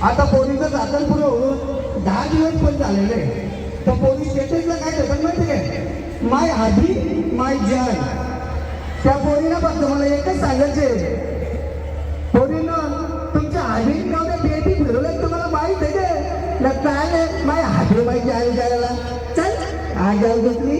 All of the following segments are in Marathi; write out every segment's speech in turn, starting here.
आता पोलीसचं साखरपुडा होऊन 10 दिवस पण झालेले. तर पोलीस स्टेशनला काय देतात माहिती आहे? माय आधी माय जान. त्या पोरीला फक्त मला एकच सांगायचे, पोरीनं तुमच्या आधी गावच्या पेटी फिरवलं तुम्हाला माहीत आहे का? काय माय आधी माय जान करायला चल आज जाऊ दुसरी.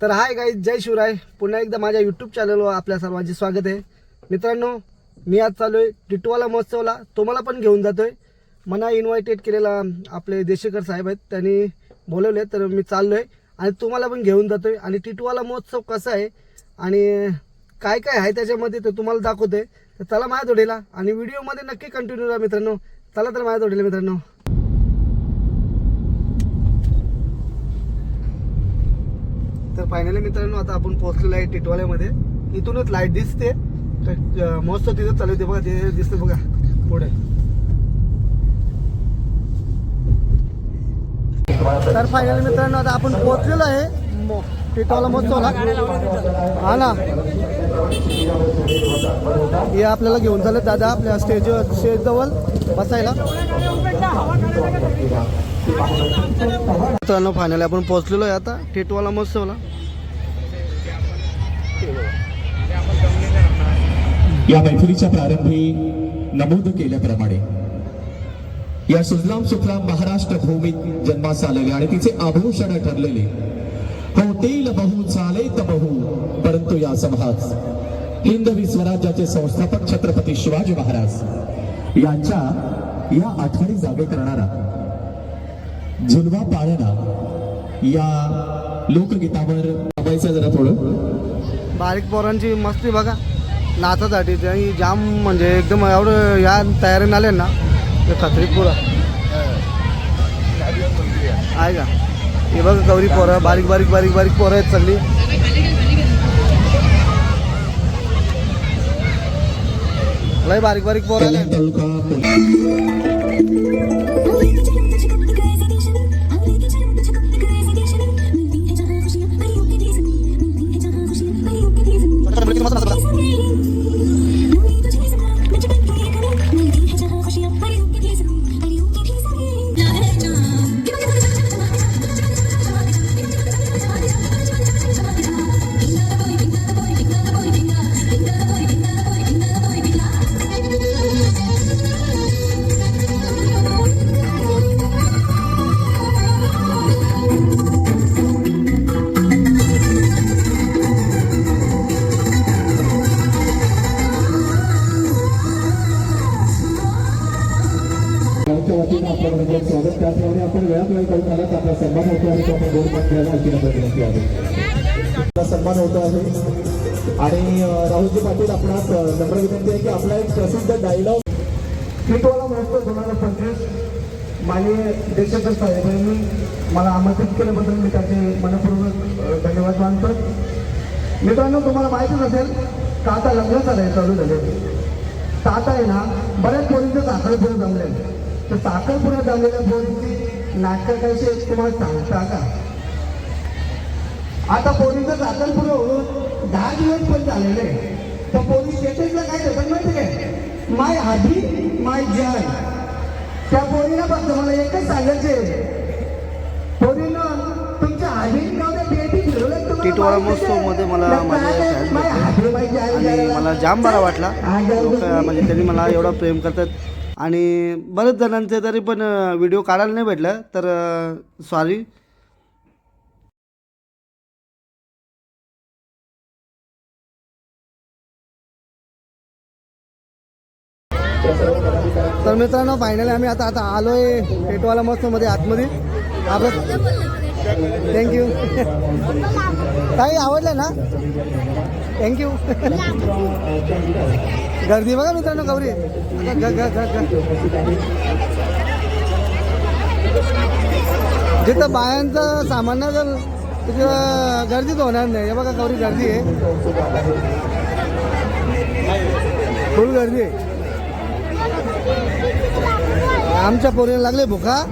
तर हाय गाईज, जय शिवराय. पुन्हा एकदा माझ्या यूट्यूब चॅनलवर आपल्या सर्वांचे स्वागत आहे. मित्रांनो, मी आज चालू आहे टिटवाला महोत्सवला. तुम्हाला पण घेऊन जातोय. मला इन्व्हायटेड केलेला आपले देशेकर साहेब आहेत, त्यांनी बोलवले तर मी चाललो आहे आणि तुम्हाला पण घेऊन जातोय. आणि टिटवाला महोत्सव कसा आहे आणि काय काय आहे त्याच्यामध्ये ते तुम्हाला दाखवतोय. तर चला माझ्या जोडीला आणि व्हिडिओमध्ये नक्की कंटिन्यू राहा मित्रांनो. चला तर माझ्या जोडीला मित्रांनो. तर फायनली मित्रांनो आता आपण पोहोचलेलो आहे टिटवाल्यामध्ये. इथूनच लाईट दिसते. महोत्सव तिथं चालू होते बघा, ते दिसते बघा पुढे. तर फायनली मित्रांनो आता आपण पोहोचलेलो आहे टिटवाला महोत्सवला. हा ना, हे आपल्याला घेऊन चालत दादा आपल्या स्टेज जवळ बसायला. मित्रांनो फायनली आपण पोहोचलेलो आहे आता टिटवाला महोत्सवला. या मैफिलीच्या प्रारंभी नमूद केल्याप्रमाणे या सुजलाम सुफलाम महाराष्ट्र भूमीत जन्मास आलेले आणि तिचे आभूषण ठरलेले होतील बहु चालेत बहु, परंतु या समाज हिंदवी स्वराज्याचे संस्थापक छत्रपती शिवाजी महाराज यांच्या या आठवणी जागे करणारा झुलवा पाळणा या लोकगीतावर थांबायचं जरा थोडं. बारीक पोरांची मस्ती बघा नाचासाठी. त्यांनी जाम म्हणजे एकदम एवढं या तयारीने आले ना ते खत्री पुरा आहे का. हे बघा गौरी पोरं, बारीक बारीक बारीक बारीक पोरं आहेत सगळी. लय बारीक बारीक पोरं आले. स्वागत त्याप्रमाणे आपण वेळात वेळ करून आलाच आपला सन्मान होतो आणि तो आपण दोन पण घ्यायला आणखी विनंती आहे. सन्मान होतो आहे आणि राहुलजी पाटील आपणास नम्र विनंती आहे की आपला एक प्रसिद्ध डायलॉग टिटवाला महोत्सव 2025 माननीय देशेकर साहेबांनी मला आमंत्रित केल्याबद्दल मी त्याचे मनपूर्वक धन्यवाद मानतो. मित्रांनो, तुम्हाला माहितीच असेल का आता लग्न चालू झाले तर आता आहे ना बऱ्याच पोरींचं साखरपुडा जमले. तर साखरपुडा जमलेल्या पोरींची नाटकं कशी तुम्हाला सांगता का? आता पोरींचं साखरपुडा होऊन 10 दिवस पण झालेले. तर पोलीस स्टेशनला काय देतात माहिती आहे? माय आधी माय जान. त्या पोरीला फक्त मला एकच सांगायचे, पोरीनं तुमच्या आधी गावच्या पेटी फिरवलं. टिटवाळा महोत्सव मध्ये मला आणि मला जाम बरा वाटला. लोक म्हणजे त्यांनी मला एवढा प्रेम करतात आणि बरेच जणांचे तरी पण व्हिडिओ काढायला नाही भेटलं तर सॉरी. तर मित्रांनो फायनली आम्ही आता आलोय टिटवाला महोत्सवमध्ये आतमध्ये. आपलं थँक्यू. काही आवडलं ना, थँक्यू. गर्दी बघा मित्रांनो गौरी. जिथं बायांचं सामान जर तिथं गर्दीच होणार नाही. हे बघा गौरी गर्दी आहे, फुल गर्दी आहे. आमच्या पोरीला लागले भुका.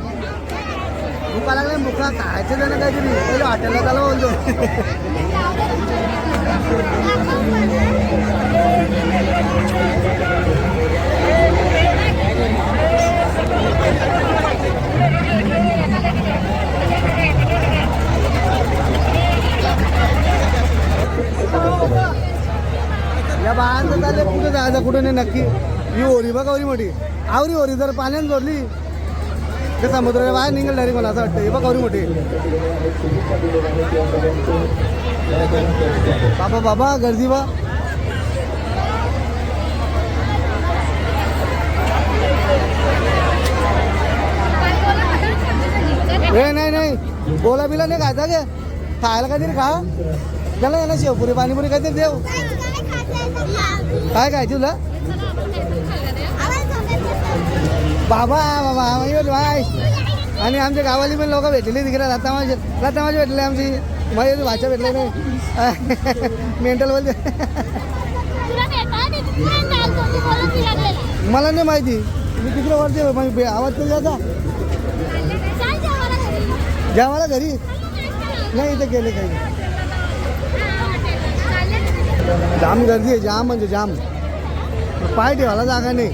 भुका लागल्या भुका खायचं त्यानं काहीतरी पहिले हॉटेलला त्याला बोलतो. या बाळांचं चाललं कुठं जायचं कुठं नाही नक्की. ही ओरी बघा ओरी मोठी आवरी ओरी जर पाण्यात जोडली ते समुद्राच्या बाहेर निघेल डायरेक्ट मला असं वाटतं. हे बघ ओरी मोठी बाबा बाबा गर्दी बा. नाही नाही बोला बिला नाही खायचा गे खायला काहीतरी खा त्याला याला शेवपुरी पाणीपुरी काहीतरी देऊ. काय खायची तुला बाबा बाबा भाई. आणि आमच्या गावाली पण लोक भेटलेली तिकडे लतामाची भेटले आमची माझी भाषा भेटले नाही मेंटल बोलते. मला नाही माहिती मी तिकडे वरते आवाज तरी जाता जेवायला घरी नाही इथे गेले काही. जाम गर्दी आहे जाम म्हणजे जाम पाय ठेवायला जागा नाही.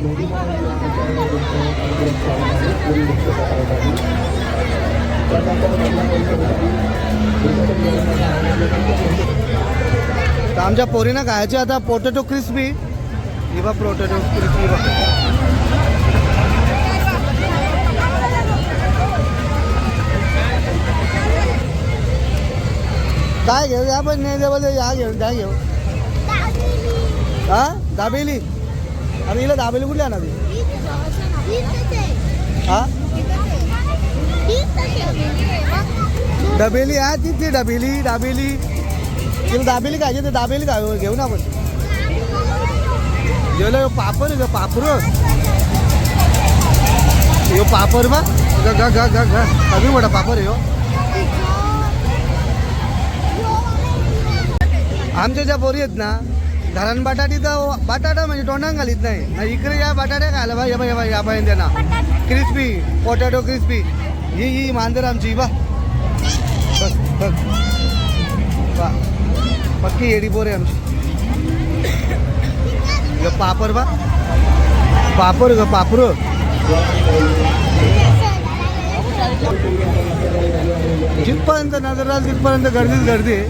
तर आमच्या पोरीनं खायचे आता पोटॅटो क्रिस्पी. ही बा पोटॅटो क्रिस्पी बा. काय घेऊ या पण नाही दे बोलते या घेऊन काय घेऊ हा दाबेली. अरे हिला दाबेली कुठली आणा ती हा डबेली हा ती डबेली दाबेली तिला दाबेली खायची ते दाबेली घेऊ ना आपण. जेवलं पापड ग पापड यो पापड बा ग ग ग ग कमी मोठा पापड यो. आमच्या ज्या पोरी आहेत ना घरान बटाटी तर बटाटा म्हणजे तोंडात घालीत नाही ना इकडे या बटाट्या खायला बा या बाई त्यांना क्रिस्पी पोटॅटो क्रिस्पी. ही मांजर आमची बा बस बस बा पक्की येडी पोर आहे आमची. पापड बा पापड ग पापड. जिथपर्यंत नजर राहील तिथपर्यंत गर्दीच गर्दी आहे.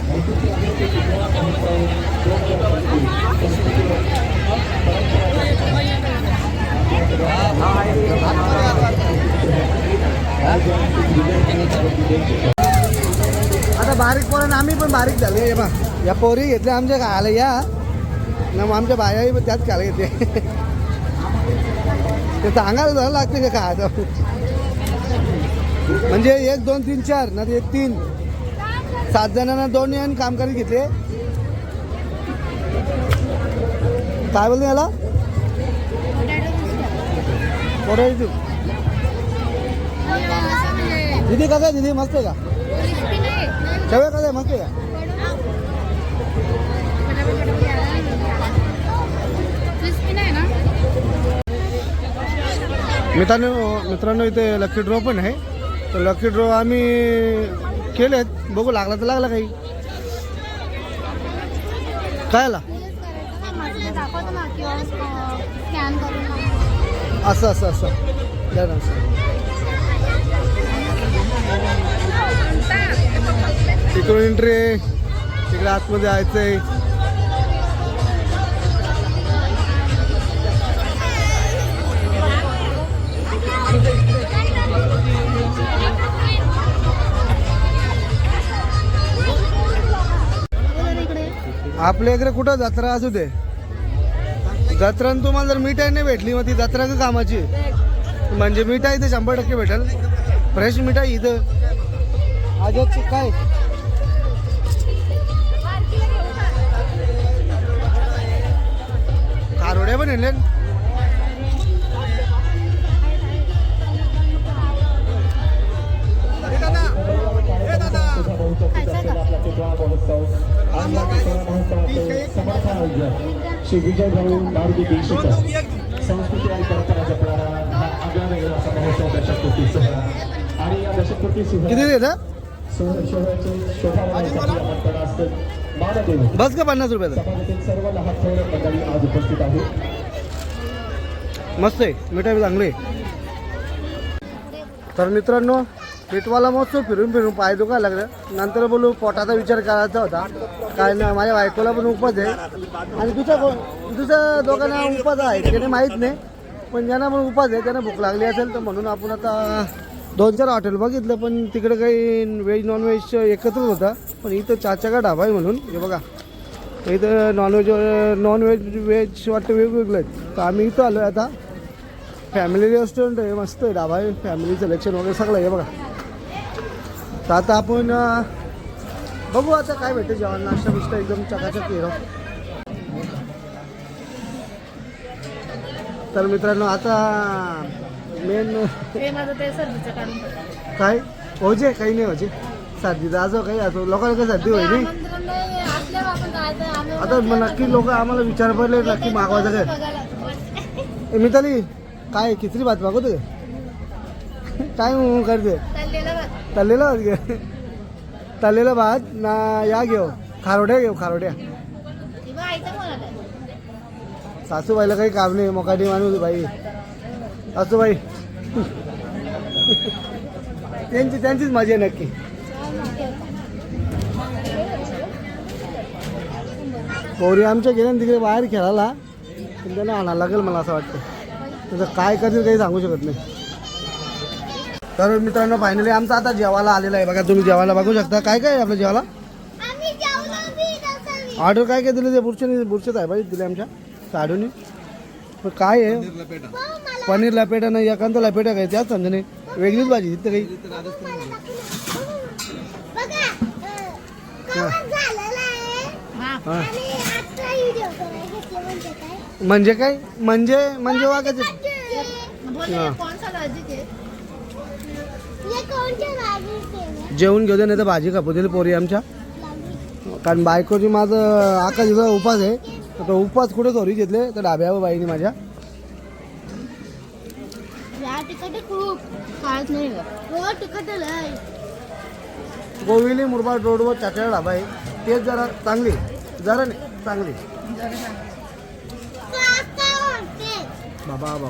आता बारीक पोरांना आम्ही पण बारीक झाले बा. या पोरी घेतल्या आमच्या खायला या ना मग आमच्या बायाही पण त्याच खायला घेते. ते सांगायला झालं लागते का खायचं म्हणजे 1 2 3 4 ना 1 3 7 जणांना 2 आणि कामगार घेतले. काय बोलते याला पोटॅटो दीदी कसं आहे दीदी मस्त आहे का शेवया कसं आहे मस्त आहे का. मित्रांनो इथे लकी ड्रॉ पण आहे. तर लकी ड्रॉ आम्ही केलेत बघू लागला तर लागला काही काय आला असं असं असं द्या ना. तिकडून एंट्री तिकडे आतमध्ये जायचंय. आपल्या इकडे कुठं जत्रा असू दे जत्रान तुम्हाला जर मिठाई नाही भेटली मग ती जत्रा का कामाची. म्हणजे मिठाई इथे 100% भेटेल फ्रेश मिठाई इथं आजची काय. खारोड्या पण येले श्री विजय भाऊ मारुती दीक्षित संस्कृती आणि परंपरा जपणारा हा आगळा वेगळा असा महोत्सव दर्शक आणि या दर्शक संस्कृती किती देतं शहराची शोभा वाढवण्यासाठी आपण त्याला असं मान देऊ. बस का 50 रुपयाचं समाजातील सर्व लहान थोर मंडळी आज उपस्थित आहेत. मस्त आहे, मिठाई चांगली आहे. तर मित्रांनो, टिटवाला महोत्सव फिरून फिरून पाय दुखायला लागलं. नंतर बोलू पोटाचा विचार करायचा होता, कारण माझ्या बायकोला पण उपवास आहे आणि दुसऱ्या दोघांना उपवास आहे त्याने माहीत नाही, पण ज्यांना पण उपवास आहे त्यांना भूक लागली असेल तर म्हणून आपण आता 2-4 हॉटेल बघितलं, पण तिकडे काही व्हेज नॉनव्हेज एकत्रच होता. पण इथं चाचा का ढाबा आहे म्हणून हे बघा, इथं नॉनव्हेज व्हेज वाटतं वेगवेगळं आहे. तर आम्ही इथं आलो आहे आता. फॅमिली रेस्टॉरंट आहे, मस्त आहे ढाबा आहे, फॅमिली सिलेक्शन वगैरे सगळं आहे बघा. तर आता आपण बघू आता काय भेटते जेवण, नाश्ता बिष्टा एकदम चकाचक येतो. तर मित्रांनो आता मेन काय होजे काही नाही होजे सर्दीचा असो काही असो, लोकांना काही सर्दी होईल नाही. आता मग नक्की लोक आम्हाला विचार पडले नक्की मागवायचं काय. मिताली काय खिचडी भात मागवतो काय करते तळलेला भात घे, तळलेला भात ना या घेऊ खारोड्या घेऊ खारोड्या. सासूबाईला काही काम नाही, मोकाटी माणूस बाई सासूबाई त्यांचीच मजा आहे नक्की. गौरी आमच्या गेल्या तिकडे बाहेर खेळायला, पण त्यांना आणायला लागेल मला असं वाटतं. त्याचं काय करतील काही सांगू शकत नाही. तर मित्रांनो फायनली आमचं आता जेवायला आलेलं आहे बघा. तुम्ही जेवायला बघू शकता काय काय आहे आपल्या जेवायला. ऑर्डर काय काय दिलं ते बुरशेच आहे बाई दिले आमच्या साडूनी. पण काय आहे पनीर लपेटा नाही, एकांत लपेटा काय त्याच समजा नाही, वेगळीच भाजी तिथं काही. म्हणजे काय म्हणजे वागायचं. जेवण घेऊ दे नाही तर भाजी कापू दे पोरी आमच्या, कारण बायकोची माझं आकाशीचा उपास आहे. तर तो उपास कुठे चोरी घेतले तर डाब्यावर बाईने माझ्या. गोविली मुरबाड रोडवर चाकळा ढाबा आहे, तेच जरा चांगली, जरा नाही चांगली. बाबा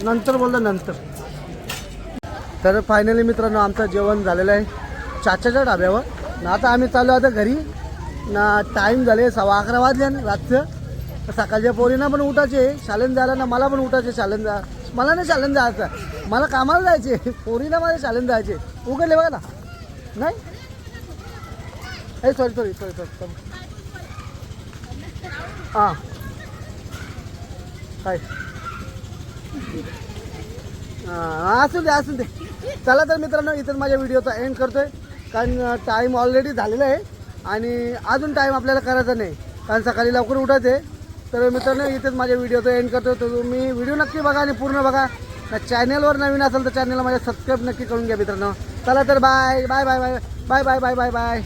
नंतर बोलला नंतर. तर फायनली मित्रांनो आमचं जेवण झालेलं आहे चाच्याच्या ढाब्यावर. ना आता आम्ही चालू आता घरी ना. टाईम झाले 11:15 वाजले रातचं. सकाळच्या पोरींना पण उठायचे शाळेत जायला, ना मला पण उठायचे शाळेत जा. मला नाही शाळेत जायचं, मला कामाला जायचे. पोरीला माझ्या शाळेत जायचे. उघडले बघा ना नाही. सॉरी हां काय असून दे. चला तर मित्रांनो इथं माझ्या व्हिडिओचा एंड करतोय, कारण टाईम ऑलरेडी झालेला आहे आणि अजून टाईम आपल्याला करायचा नाही, कारण सकाळी लवकर उठायचे. तर मित्रांनो इथेच माझ्या व्हिडिओचा एंड करतोय. तर तुम्ही व्हिडिओ नक्की बघा आणि पूर्ण बघा. चॅनलवर नवीन असेल तर चॅनलला माझ्या सबस्क्राईब नक्की करून घ्या मित्रांनो. चला तर bye bye bye bye bye bye bye bye bye.